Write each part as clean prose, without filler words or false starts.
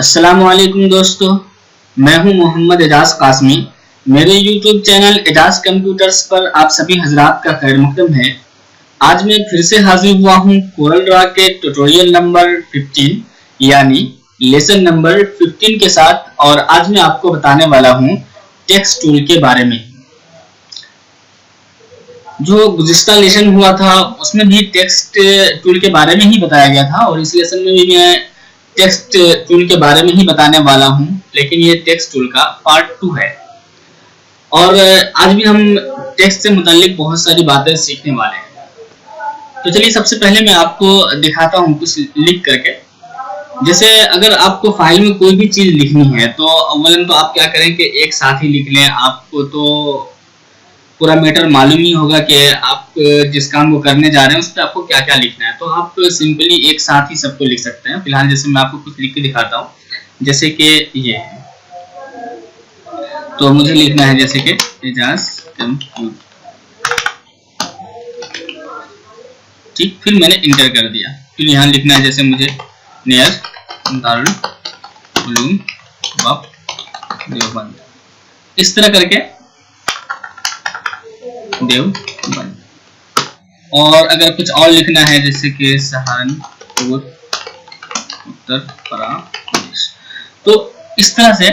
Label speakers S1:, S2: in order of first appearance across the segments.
S1: अस्सलामुअलैकुम दोस्तों, मैं हूं मोहम्मद एजाज कासमी। मेरे YouTube चैनल एजाज कंप्यूटर्स पर आप सभी हजरात का खैर मकदम है। आज मैं फिर से हाजिर हुआ हूं कोरल ड्रा के ट्यूटोरियल नंबर 15 यानी लेसन नंबर 15 के साथ, और आज मैं आपको बताने वाला हूं टेक्स्ट टूल के बारे में। जो गुज़िश्ता लेसन हुआ था उसमें भी टेक्स्ट टूल के बारे में ही बताया गया था, और इस लेसन में भी मैं टेक्स्ट टूल के बारे में ही बताने वाला हूं, लेकिन ये टेक्स्ट टूल का पार्ट 2 है। और आज भी हम टेक्स्ट से मुताल्लिक बहुत सारी बातें सीखने वाले हैं। तो चलिए सबसे पहले मैं आपको दिखाता हूं कुछ लिख करके। जैसे अगर आपको फाइल में कोई भी चीज लिखनी है तो अव्वलन तो आप क्या करें कि एक साथ ही लिख लें। आपको तो पूरा मैटर मालूम ही होगा कि आप जिस काम को करने जा रहे हैं उस पर आपको क्या क्या लिखना है, तो आप सिंपली एक साथ ही सबको लिख सकते हैं। फिलहाल जैसे मैं आपको कुछ लिख के दिखाता हूँ, जैसे कि ये है, तो मुझे लिखना है जैसे कि एजाज कंप्यूटर, ठीक। फिर मैंने इंटर कर दिया। फिर यहाँ लिखना है जैसे मुझे नियर दारुल उलूम देवबंद, इस तरह करके देवबंद। और अगर कुछ और लिखना है जैसे कि सहारनपुर उत्तर प्रदेश, तो इस तरह से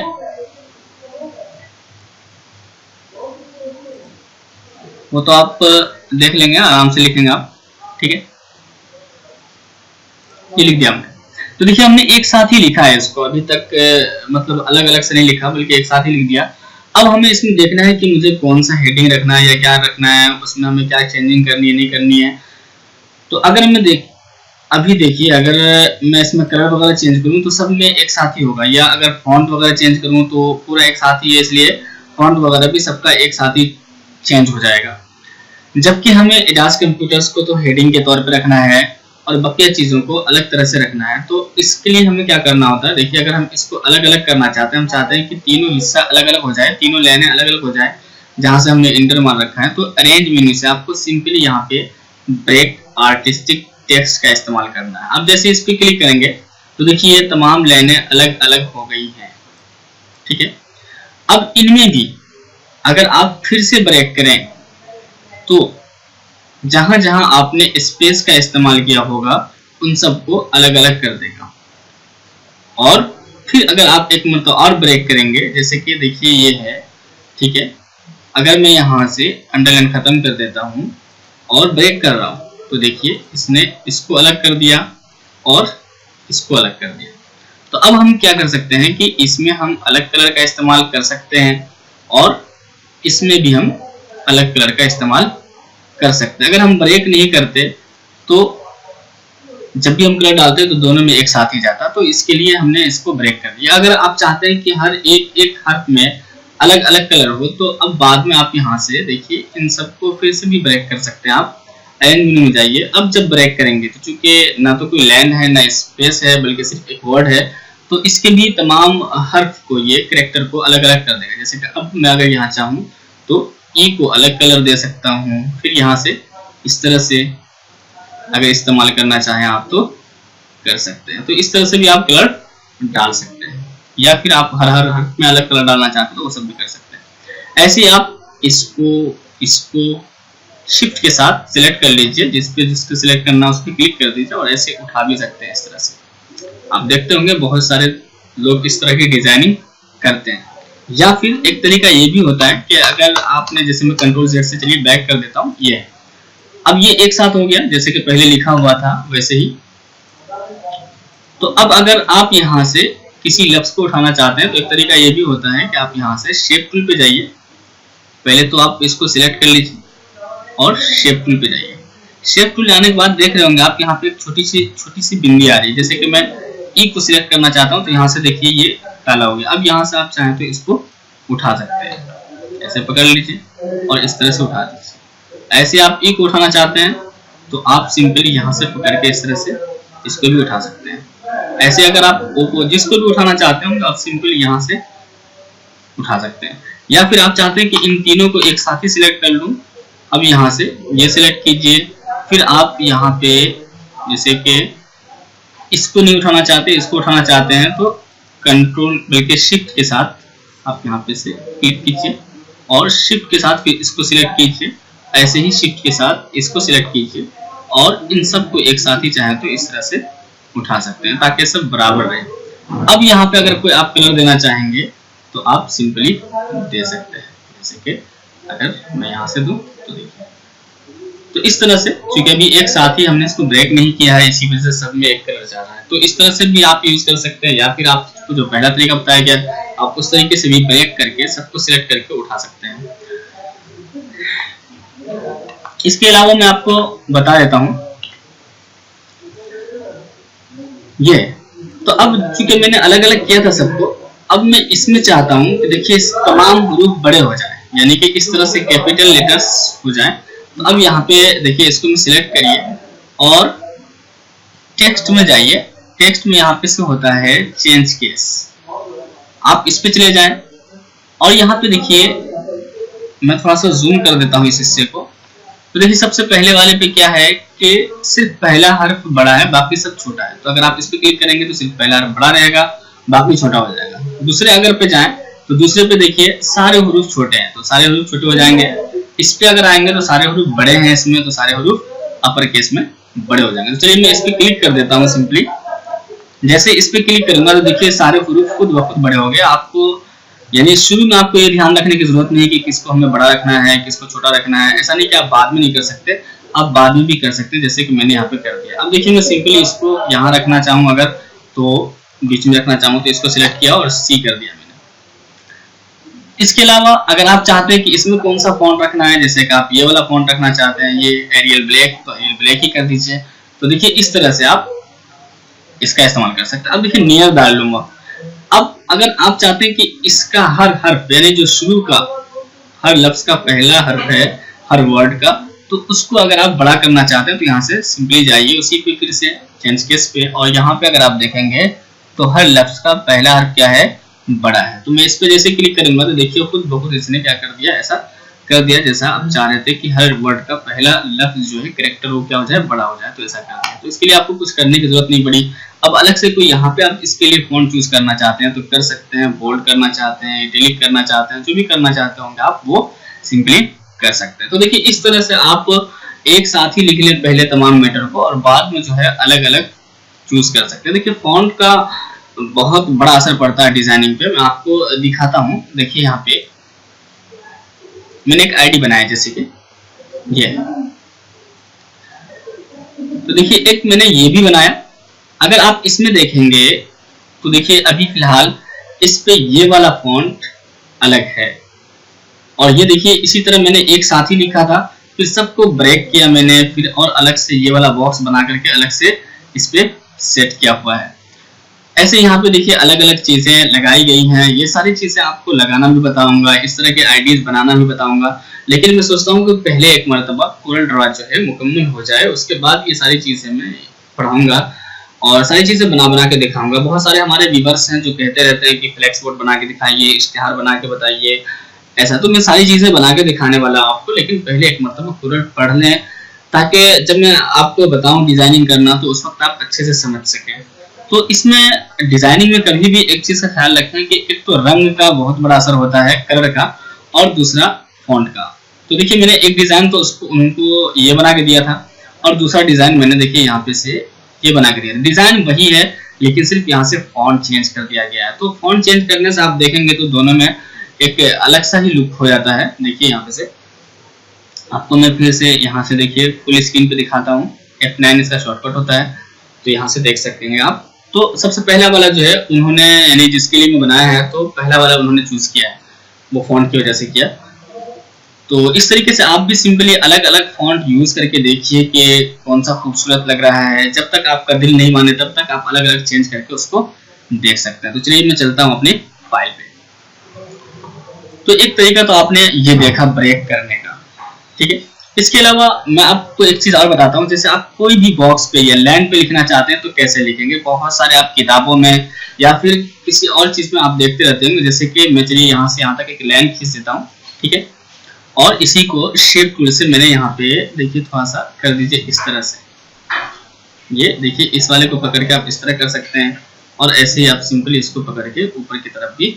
S1: वो तो आप देख लेंगे, आराम से लिखेंगे आप, ठीक है। ये लिख दिया हमने। तो देखिए हमने एक साथ ही लिखा है इसको, अभी तक मतलब अलग अलग से नहीं लिखा बल्कि एक साथ ही लिख दिया। अब हमें इसमें देखना है कि मुझे कौन सा हेडिंग रखना है या क्या रखना है, उसमें हमें क्या चेंजिंग करनी है नहीं करनी है। तो अगर मैं अभी देखिए, अगर मैं इसमें कलर वगैरह चेंज करूं तो सब में एक साथ ही होगा, या अगर फॉन्ट वगैरह चेंज करूं तो पूरा एक साथ ही है, इसलिए फॉन्ट वगैरह भी सबका एक साथ ही चेंज हो जाएगा। जबकि हमें एजाज कंप्यूटर्स को तो हेडिंग के तौर पर रखना है और बाकी चीज़ों को अलग तरह से रखना है। तो इसके लिए हमें क्या करना होता है, देखिए अगर हम इसको अलग अलग करना चाहते हैं, हम चाहते हैं कि तीनों हिस्सा अलग अलग हो जाए, तीनों लाइनें अलग अलग हो जाए जहां से हमने इंटर मार रखा है, तो अरेंज मेन्यू से आपको सिंपली यहाँ पे ब्रेक आर्टिस्टिक टेक्स्ट का इस्तेमाल करना है। अब जैसे इस पर क्लिक करेंगे तो देखिए ये तमाम लाइनें अलग अलग हो गई हैं, ठीक है। अब इनमें भी अगर आप फिर से ब्रेक करें तो जहां जहां आपने स्पेस का इस्तेमाल किया होगा उन सबको अलग अलग कर देगा। और फिर अगर आप एक मतलब और ब्रेक करेंगे, जैसे कि देखिए ये है, ठीक है। अगर मैं यहां से अंडरलाइन खत्म कर देता हूं और ब्रेक कर रहा हूं तो देखिए इसने इसको अलग कर दिया और इसको अलग कर दिया। तो अब हम क्या कर सकते हैं कि इसमें हम अलग कलर का इस्तेमाल कर सकते हैं और इसमें भी हम अलग कलर का इस्तेमाल कर सकते हैं। अगर हम ब्रेक नहीं करते तो जब भी हम कलर डालते हैं तो दोनों में एक साथ ही जाता, तो इसके लिए हमने इसको ब्रेक कर दिया। अगर आप चाहते हैं कि हर एक हर्फ में अलग अलग कलर हो तो अब बाद में आप यहाँ से देखिए इन सबको फिर से भी ब्रेक कर सकते हैं। आप अरेंज मेन्यू में जाइए। अब जब ब्रेक करेंगे तो चूंकि ना तो कोई लाइन है ना स्पेस है बल्कि सिर्फ एक वर्ड है, तो इसके भी तमाम हर्फ को ये कैरेक्टर को अलग अलग कर देगा। जैसे कि अब मैं अगर यहाँ चाहूँ तो ई को अलग कलर दे सकता हूँ, फिर यहाँ से इस तरह से अगर इस्तेमाल करना चाहें आप तो कर सकते हैं। तो इस तरह से भी आप कलर डाल सकते हैं, या फिर आप हर हर्फ में अलग कलर डालना चाहते हैं तो वो सब भी कर सकते हैं। ऐसे आप इसको शिफ्ट के साथ सिलेक्ट कर लीजिए, जिसको सिलेक्ट करना उस पर क्लिक कर दीजिए और ऐसे उठा भी सकते हैं। इस तरह से आप देखते होंगे बहुत सारे लोग इस तरह की डिजाइनिंग करते हैं। या फिर एक तरीका ये भी होता है कि अगर आपने, जैसे मैं कंट्रोल Z से चलिए बैक कर देता हूँ, ये अब ये एक साथ हो गया जैसे कि पहले लिखा हुआ था वैसे ही। तो अब अगर आप यहाँ से किसी लफ्ज को उठाना चाहते हैं तो एक तरीका ये भी होता है कि आप यहाँ से शेप टूल पे जाइए। पहले तो आप इसको सिलेक्ट कर लीजिए और शेप टूल पे जाइए। शेप टूल आने के बाद देख रहे होंगे आप यहाँ पे एक छोटी सी बिंदी आ रही है। जैसे कि मैं ई को सिलेक्ट करना चाहता हूँ तो यहाँ से देखिए ये काला हो गया। अब यहाँ से आप चाहें तो इसको उठा सकते हैं, ऐसे पकड़ लीजिए और इस तरह से उठा दीजिए। ऐसे आप ई को उठाना चाहते हैं तो आप सिंपली यहाँ से पकड़ के इस तरह से इसको भी उठा सकते हैं। ऐसे अगर आप ओ को जिसको भी उठाना चाहते हैं तो आप सिंपली यहाँ से उठा सकते हैं। या फिर आप चाहते हैं कि इन तीनों को एक साथ ही सिलेक्ट कर लूँ, अब यहाँ से ये सिलेक्ट कीजिए। फिर आप यहाँ पे जैसे कि इसको नहीं उठाना चाहते, इसको उठाना चाहते हैं तो कंट्रोल बल्कि शिफ्ट के साथ आप यहाँ पे से क्लिक कीजिए और शिफ्ट के साथ इसको सिलेक्ट कीजिए, ऐसे ही शिफ्ट के साथ इसको सिलेक्ट कीजिए और इन सबको एक साथ ही चाहे तो इस तरह से उठा सकते हैं ताकि सब बराबर रहे। अब यहाँ पे अगर कोई आप कलर देना चाहेंगे तो आप सिंपली दे सकते हैं, जैसे कि अगर मैं यहाँ से दूं तो देखिए, तो इस तरह से क्योंकि अभी एक साथ ही हमने इसको ब्रेक नहीं किया है इसी वजह से सब में एक कलर जा रहा है, तो इस तरह से भी आप यूज कर सकते हैं, या फिर आपको जो पहला तरीका बताया गया आप उस तरीके से भी ब्रेक करके सबको सिलेक्ट करके उठा सकते हैं। इसके अलावा मैं आपको बता देता हूं ये, तो अब चूंकि मैंने अलग अलग किया था सबको, अब मैं इसमें चाहता हूं कि देखिए तमाम हरूफ बड़े हो जाए, यानी कि इस तरह से कैपिटल लेटर्स हो जाए। तो अब यहाँ पे देखिए इसको मैं सिलेक्ट करिए और टेक्स्ट में जाइए, टेक्स्ट में यहाँ पे से होता है चेंज केस, आप इस पे चले जाएं और यहाँ पे देखिए मैं थोड़ा सा जूम कर देता हूँ इस हिस्से को। तो देखिए सबसे पहले वाले पे क्या है कि सिर्फ पहला हर्फ बड़ा है बाकी सब छोटा है, तो अगर आप इस पे क्लिक करेंगे तो सिर्फ पहला हर्फ बड़ा रहेगा बाकी छोटा हो जाएगा। दूसरे अगर पे जाएं तो दूसरे पे देखिए सारे हरूफ छोटे हैं तो सारे हरूफ छोटे हो जाएंगे। इस पे अगर आएंगे तो सारे हरूफ बड़े हैं इसमें, तो सारे हरूफ अपर केस में बड़े हो जाएंगे। तो चलिए मैं इस पे क्लिक कर देता हूँ सिंपली। जैसे इस पे क्लिक करूंगा तो देखिए सारे हरूफ खुद ब खुद बड़े हो गए। आपको यानी शुरू में आपको ये ध्यान रखने की जरूरत नहीं है कि किसको हमें बड़ा रखना है किसको छोटा रखना है, ऐसा नहीं कि आप बाद में नहीं कर सकते, आप बाद में भी कर सकते हैं, जैसे कि मैंने यहाँ पे कर दिया। अब देखिए मैं सिंपली इसको यहाँ रखना चाहूँ अगर तो बीच में रखना चाहूँ तो इसको सिलेक्ट किया और सी कर दिया मैंने। इसके अलावा अगर आप चाहते हैं कि इसमें कौन सा फॉन्ट रखना है, जैसे कि आप ये वाला फॉन्ट रखना चाहते हैं, ये एरियल ब्लैक, तो एरियल ब्लैक ही कर दीजिए। तो देखिए इस तरह से आप इसका इस्तेमाल कर सकते हैं। अब देखिए नियर डाल लूंगा। अब अगर आप चाहते हैं कि इसका हर हर्फ यानी जो शुरू का हर लफ्ज का पहला हर्फ है हर वर्ड का, तो उसको अगर आप बड़ा करना चाहते हैं तो यहाँ से सिंपली जाइए उसी पे फिर से चेंज केस पे, और यहाँ पे अगर आप देखेंगे तो हर लफ्ज का पहला हर्फ क्या है बड़ा है। तो मैं इस पे जैसे क्लिक करूंगा तो देखिए खुद बहुत इसने क्या कर दिया, ऐसा कर दिया जैसा आप चाह रहे थे कि हर वर्ड का पहला लफ्ज जो है कैरेक्टर वो क्या हो जाए बड़ा हो जाए, तो ऐसा कर दिया। तो इसके लिए आपको कुछ करने की जरूरत नहीं पड़ी। अब अलग से कोई यहाँ पे आप इसके लिए फॉन्ट चूज करना चाहते हैं तो कर सकते हैं, बोल्ड करना चाहते हैं, इटैलिक करना चाहते हैं, जो भी करना चाहते होंगे आप वो सिंपली कर सकते हैं। तो देखिए इस तरह से आप एक साथ ही लिख लें पहले तमाम मैटर को और बाद में जो है अलग अलग चूज कर सकते हैं। देखिए फॉन्ट का बहुत बड़ा असर पड़ता है डिजाइनिंग पे। मैं आपको दिखाता हूँ, देखिए यहाँ पे मैंने एक आईडी बनाया जैसे कि ये, तो देखिए एक मैंने ये भी बनाया। अगर आप इसमें देखेंगे तो देखिए अभी फिलहाल इस पे ये वाला फॉन्ट अलग है और ये देखिए इसी तरह मैंने एक साथ ही लिखा था, फिर सबको ब्रेक किया मैंने, फिर और अलग से ये वाला बॉक्स बना करके अलग से इस पे सेट किया हुआ है। ऐसे यहाँ पे देखिए अलग अलग चीजें लगाई गई हैं। ये सारी चीजें आपको लगाना भी बताऊंगा, इस तरह के आइडियाज बनाना भी बताऊंगा, लेकिन मैं सोचता हूँ कि पहले एक मरतबा कोरल ड्रॉ जो है मुकम्मल हो जाए, उसके बाद ये सारी चीजें मैं पढ़ाऊंगा और सारी चीजें बना के दिखाऊंगा। बहुत सारे हमारे व्यूअर्स हैं जो कहते रहते हैं कि फ्लेक्स बोर्ड बना के दिखाइए, इश्तिहार बना के बताइए, ऐसा। तो मैं सारी चीजें बना के दिखाने वाला हूं आपको, लेकिन पहले एक मरतबा कोरल पढ़ लें ताकि जब मैं आपको बताऊं डिजाइनिंग करना तो उस वक्त आप अच्छे से समझ सकें। तो इसमें डिजाइनिंग में कभी भी एक चीज का ख्याल रखें कि एक तो रंग का बहुत बड़ा असर होता है कलर का, और दूसरा फॉन्ट का। तो देखिए मैंने एक डिजाइन तो उसको उनको ये बना के दिया था और दूसरा डिजाइन मैंने देखिए यहाँ पे से ये बना के दिया था। डिजाइन वही है लेकिन सिर्फ यहाँ से फॉन्ट चेंज कर दिया गया है। तो फॉन्ट चेंज करने से आप देखेंगे तो दोनों में एक अलग सा ही लुक हो जाता है। देखिए यहाँ पे से आपको मैं फिर से यहाँ से देखिए फुल स्क्रीन पे दिखाता हूँ। F9 इसका शॉर्टकट होता है, तो यहाँ से देख सकते हैं आप। तो सबसे पहला वाला जो है उन्होंने यानी जिसके लिए मैं बनाया है तो पहला वाला उन्होंने चूज किया है, वो फॉन्ट की वजह से किया। तो इस तरीके से आप भी सिंपली अलग अलग फॉन्ट यूज करके देखिए कि कौन सा खूबसूरत लग रहा है। जब तक आपका दिल नहीं माने तब तक आप अलग अलग चेंज करके उसको देख सकते हैं। तो चलिए मैं चलता हूँ अपनी फाइल पे। तो एक तरीका तो आपने ये देखा ब्रेक करने का, ठीक है। इसके अलावा मैं आपको एक चीज और बताता हूँ, जैसे आप कोई भी बॉक्स पे या लाइन पे लिखना चाहते हैं तो कैसे लिखेंगे। बहुत सारे आप किताबों में या फिर किसी और चीज में आप देखते रहते हैं, जैसे कि मैं चलिए यहाँ से यहाँ तक एक लाइन खींच देता हूँ, ठीक है। और इसी को शेप टूल से मैंने यहाँ पे देखिए थोड़ा सा कर दीजिए इस तरह से। ये देखिए इस वाले को पकड़ के आप इस तरह कर सकते हैं और ऐसे ही आप सिंपली इसको पकड़ के ऊपर की तरफ भी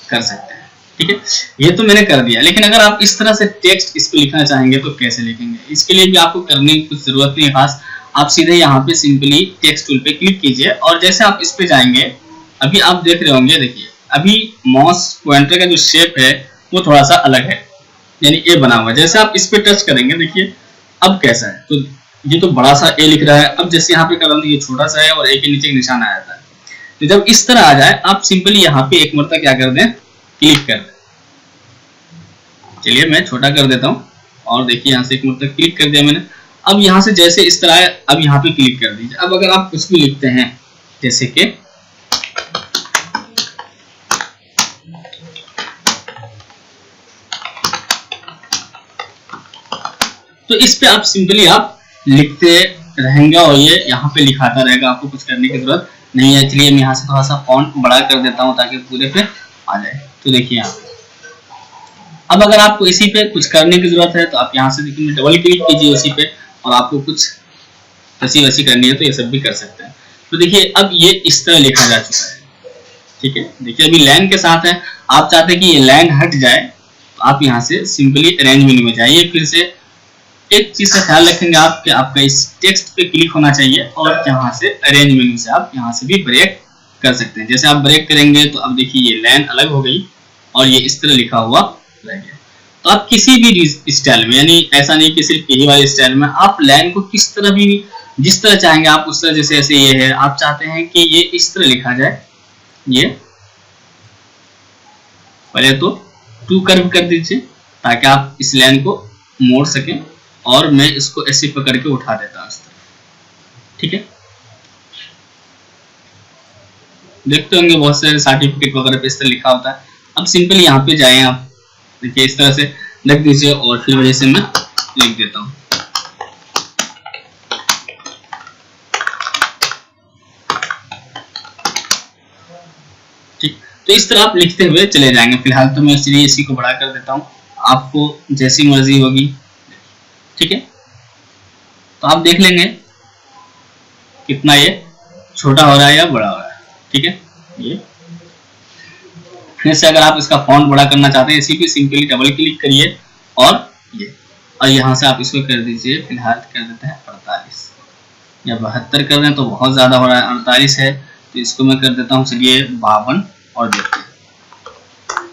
S1: कर सकते हैं। ठीक है, ये तो मैंने कर दिया। लेकिन अगर आप इस तरह से टेक्स्ट इस पे लिखना चाहेंगे तो कैसे लिखेंगे? इसके लिए भी आपको करने की कुछ जरूरत नहीं है खास। आप सीधे यहाँ पे सिंपली टेक्स्ट टूल पे क्लिक कीजिए और जैसे आप इस पे जाएंगे, अभी आप देख रहे होंगे, देखिए अभी माउस पॉइंटर का जो शेप है वो थोड़ा सा अलग है, यानी ए बना हुआ है। जैसे आप इस पे टच करेंगे, देखिए अब कैसा है, तो ये तो बड़ा सा ए लिख रहा है। अब जैसे यहाँ पे कर रहा हूँ ये छोटा सा है और ए के नीचे निशान आ जाता है। तो जब इस तरह आ जाए, आप सिंपली यहाँ पे एक मरतबा क्या कर दें, क्लिक कर दें। चलिए मैं छोटा कर देता हूँ और देखिए यहाँ से एक मरतबा क्लिक कर दिया मैंने। अब यहाँ से जैसे इस तरह है, अब यहाँ पे क्लिक कर दीजिए। अब अगर आप कुछ भी लिखते हैं, जैसे कि तो इस पे आप सिंपली आप लिखते रहेंगे और ये यहाँ पे लिखाता रहेगा, आपको कुछ करने की जरूरत नहीं है। चलिए मैं यहाँ से थोड़ा सा फॉन्ट बड़ा कर देता हूँ ताकि पूरे पे आ जाए। तो देखिए यहाँ अब अगर आपको इसी पे कुछ करने की जरूरत है तो आप यहाँ से देखिए डबल क्लिक कीजिए उसी पे, और आपको कुछ कसी वसी करनी है तो ये सब भी कर सकते हैं। तो देखिए अब ये इस तरह लिखा जा चुका है। ठीक है, देखिए अभी लाइन के साथ है। आप चाहते हैं कि ये लाइन हट जाए तो आप यहाँ से सिंपली अरेंज मेन्यू में जाइए। फिर से एक चीज का ख्याल रखेंगे आप कि आपका इस टेक्स्ट पे क्लिक होना चाहिए और यहाँ से अरेंज मेन्यू से आप यहाँ से भी ब्रेक कर सकते हैं। जैसे आप ब्रेक करेंगे तो अब देखिए ये लाइन अलग हो गई और ये इस तरह लिखा हुआ रह गया। तो आप किसी भी स्टाइल में, यानी ऐसा नहीं कि सिर्फ यही वाले स्टाइल में, आप लाइन को किस तरह भी जिस तरह चाहेंगे आप उस तरह, जैसे ऐसे ये है, आप चाहते हैं कि ये इस तरह लिखा जाए, ये पहले तो टू कर्व कर दीजिए ताकि आप इस लाइन को मोड़ सकें, और मैं इसको ऐसे पकड़ के उठा देता हूं इस तरह। ठीक है, देखते होंगे बहुत सारे सर्टिफिकेट वगैरह पे इस तरह लिखा होता है। अब सिंपली यहाँ पे जाएं, आप देखिए इस तरह से लिख दीजिए और फिर वजह से मैं लिख देता हूँ। ठीक, तो इस तरह आप लिखते हुए चले जाएंगे। फिलहाल तो मैं इसलिए इसी को बड़ा कर देता हूँ, आपको जैसी मर्जी होगी। ठीक है, तो आप देख लेंगे कितना ये छोटा हो रहा है या बड़ा हो रहा है। ठीक है, ये फिर से अगर आप इसका फॉन्ट बड़ा करना चाहते हैं, इसी पे सिंपली डबल क्लिक करिए और ये, और यहाँ से आप इसको कर दीजिए, फिलहाल कर देते हैं 48 या 72 कर दें तो बहुत ज्यादा हो रहा है, 48 है तो इसको मैं कर देता हूँ चलिए 52 और देखते हैं।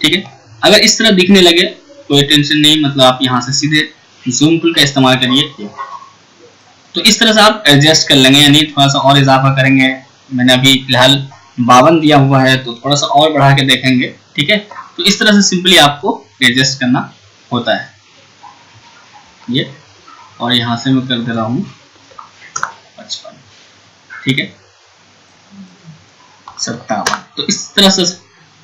S1: ठीक है, अगर इस तरह दिखने लगे कोई टेंशन नहीं, मतलब आप यहाँ से सीधे जूम टूल का इस्तेमाल करिए। तो इस तरह से आप एडजस्ट कर लेंगे, यानी थोड़ा सा और इजाफा करेंगे। मैंने अभी फिलहाल 52 दिया हुआ है तो थोड़ा सा और बढ़ा के देखेंगे। ठीक है, तो इस तरह से सिंपली आपको एडजस्ट करना होता है ये, और यहाँ से मैं कर दे रहा हूँ 55। ठीक है, 57। तो इस तरह से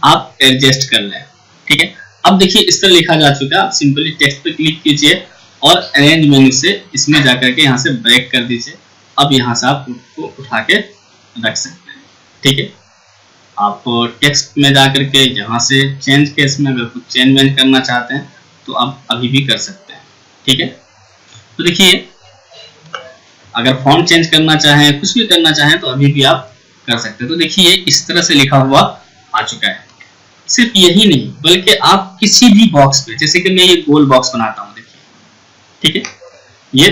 S1: आप एडजस्ट कर लें। ठीक है, अब देखिए इस तरह लिखा जा चुका है। आप सिंपली टेक्स्ट पे क्लिक कीजिए और अरेंज मेन्यू से इसमें जाकर के यहाँ से ब्रेक कर दीजिए। अब यहाँ से आप उसको उठा के रख सकते हैं। ठीक है, आप टेक्स्ट में जाकर के यहाँ से चेंज केस में अगर कुछ चेंज वेंज करना चाहते हैं तो आप अभी भी कर सकते हैं। ठीक है, तो देखिए अगर फॉन्ट चेंज करना चाहें, कुछ भी करना चाहें तो अभी भी आप कर सकते हैं। तो देखिए इस तरह से लिखा हुआ आ चुका है। सिर्फ यही नहीं बल्कि आप किसी भी बॉक्स पे, जैसे कि मैं ये गोल बॉक्स बनाता हूं, देखिए। ठीक है, ये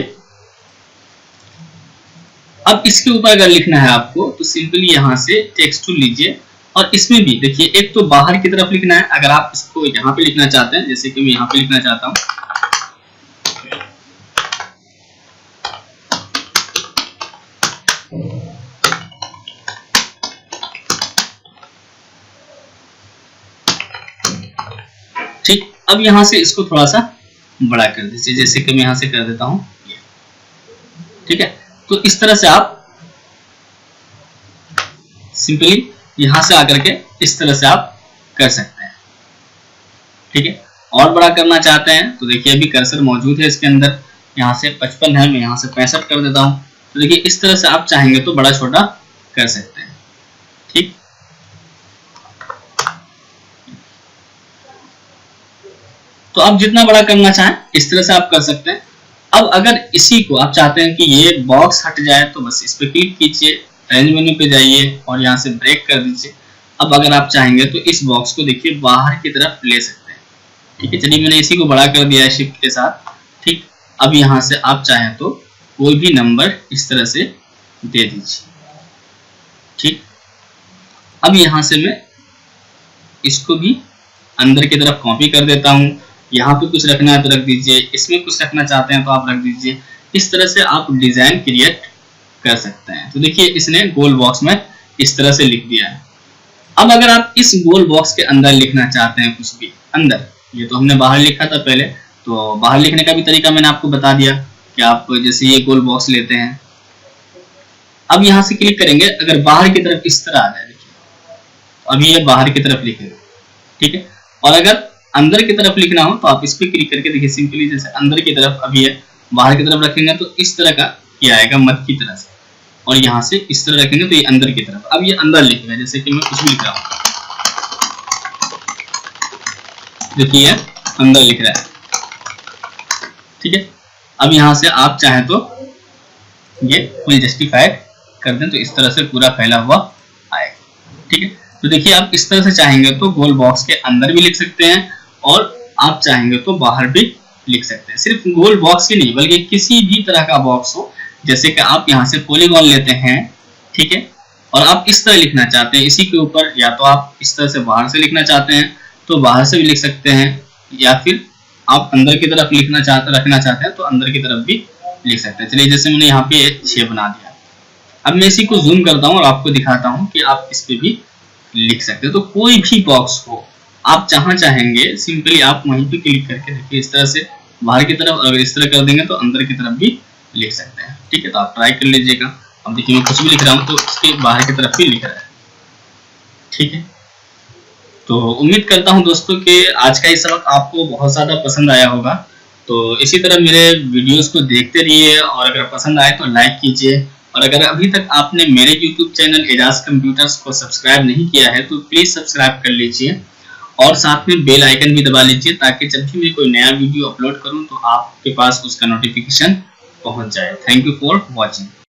S1: अब इसके ऊपर अगर लिखना है आपको तो सिंपली यहां से टेक्स्ट टूल लीजिए और इसमें भी देखिए एक तो बाहर की तरफ लिखना है। अगर आप इसको यहाँ पे लिखना चाहते हैं, जैसे कि मैं यहाँ पे लिखना चाहता हूँ, ठीक। अब यहां से इसको थोड़ा सा बड़ा कर दीजिए, जैसे कि मैं यहां से कर देता हूं ये। ठीक है, तो इस तरह से आप सिंपली यहां से आकर के इस तरह से आप कर सकते हैं। ठीक है, और बड़ा करना चाहते हैं तो देखिए अभी कर्सर मौजूद है इसके अंदर, यहाँ से 55 है, मैं यहाँ से 65 कर देता हूँ। तो देखिए इस तरह से आप चाहेंगे तो बड़ा छोटा कर सकते हैं। ठीक, तो आप जितना बड़ा करना चाहें इस तरह से आप कर सकते हैं। अब अगर इसी को आप चाहते हैं कि ये बॉक्स हट जाए तो बस इस पर क्लिक कीजिए अरेंज मेन्यू पे जाइए और यहाँ से ब्रेक कर दीजिए। अब अगर आप चाहेंगे तो इस बॉक्स को देखिए बाहर की तरफ ले सकते हैं। ठीक है, चलिए मैंने इसी को बड़ा कर दिया है शिफ्ट के साथ। ठीक, अब यहाँ से आप चाहें तो कोई भी नंबर इस तरह से दे दीजिए। ठीक, अब यहाँ से मैं इसको भी अंदर की तरफ कॉपी कर देता हूँ। यहाँ पे कुछ रखना है तो रख दीजिए, इसमें कुछ रखना चाहते हैं तो आप रख दीजिए। इस तरह से आप डिजाइन क्रिएट कर सकते हैं। तो देखिए इसने गोल बॉक्स में इस तरह से लिख दिया है। अब अगर आप इस गोल बॉक्स के अंदर लिखना चाहते हैं कुछ भी अंदर, ये तो हमने बाहर लिखा था पहले, तो बाहर लिखने का भी तरीका मैंने आपको बता दिया कि आप जैसे ये गोल बॉक्स लेते हैं, अब यहाँ से क्लिक करेंगे, अगर बाहर की तरफ इस तरह आ जाए, देखिए अभी ये बाहर की तरफ लिखेगा। ठीक है, और अगर अंदर की तरफ लिखना हो तो आप इस पर क्लिक करके देखिए सिंपली जैसे अंदर की तरफ, अभी ये बाहर की तरफ रखेंगे तो इस तरह का ये आएगा मध्य की तरह से, और यहाँ से इस तरह रखेंगे तो ये अंदर की तरफ। अब ये अंदर लिखेगा, जैसे कि मैं कुछ भी लिख रहा हूँ, देखिए ये अंदर लिख रहा है। ठीक है, अब यहाँ से आप चाहें तो ये फुल जस्टिफाइड कर दें तो इस तरह से पूरा फैला हुआ आएगा। ठीक है, तो देखिए आप इस तरह से चाहेंगे तो गोल बॉक्स के अंदर भी लिख सकते हैं और आप चाहेंगे तो बाहर भी लिख सकते हैं। सिर्फ गोल बॉक्स ही नहीं बल्कि किसी भी तरह का बॉक्स हो, जैसे कि आप यहाँ से पॉलीगॉन लेते हैं, ठीक है, और आप इस तरह लिखना चाहते हैं इसी के ऊपर, या तो आप इस तरह से बाहर से लिखना चाहते हैं तो बाहर से भी लिख सकते हैं, या फिर आप अंदर की तरफ रखना चाहते हैं तो अंदर की तरफ भी लिख सकते हैं। चलिए जैसे मैंने यहाँ पे 6 बना दिया। अब मैं इसी को जूम करता हूँ और आपको दिखाता हूँ कि आप इस पे भी लिख सकते हैं। तो कोई भी बॉक्स हो, आप जहां चाहेंगे सिंपली आप वहीं पे क्लिक करके देखिए इस तरह से बाहर की तरफ, अगर इस तरह कर देंगे तो अंदर की तरफ भी लिख सकते हैं। ठीक है, तो आप ट्राई कर लीजिएगा। अब देखिए मैं कुछ भी लिख रहा हूँ तो इसके बाहर की तरफ भी लिख रहा है। ठीक है, तो उम्मीद करता हूँ दोस्तों कि आज का ये सबक आपको बहुत ज़्यादा पसंद आया होगा। तो इसी तरह मेरे वीडियोस को देखते रहिए और अगर पसंद आए तो लाइक कीजिए, और अगर अभी तक आपने मेरे YouTube चैनल एजाज कंप्यूटर्स को सब्सक्राइब नहीं किया है तो प्लीज़ सब्सक्राइब कर लीजिए और साथ में बेल आइकन भी दबा लीजिए ताकि जब भी मैं कोई नया वीडियो अपलोड करूं तो आपके पास उसका नोटिफिकेशन पहुंच जाए। Thank you for watching.